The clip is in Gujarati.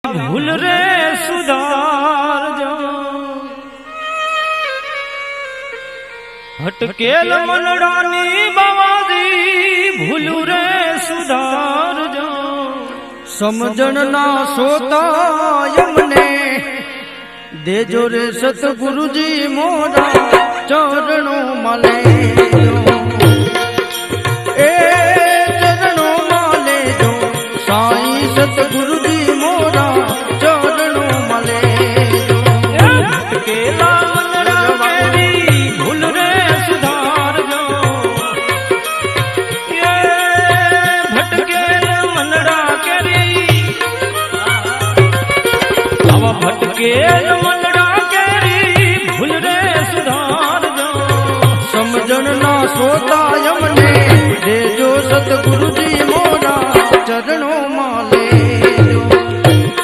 ભૂલ રે સુધારજો ભટકેલ મનડાની બાવાજી ભૂલ રે સુધારજો સમજણ ના સોતા યમને દેજો રે સતગુરુજી મોરા ચરણો મળે એ ચરણો મળે જો સાઈ સતગુરુજી મોરા ચરણો મળે ભટકેલા મનડા કેરી ભૂલ રે સુધારજો એ ભટકેલ મનડા કેરી આવા ભટકેલ મનડા કેરી ભૂલ રે સુધારજો સમજણ ના સોતા યમને દેજો સતગુરુજી મોરા ચરણો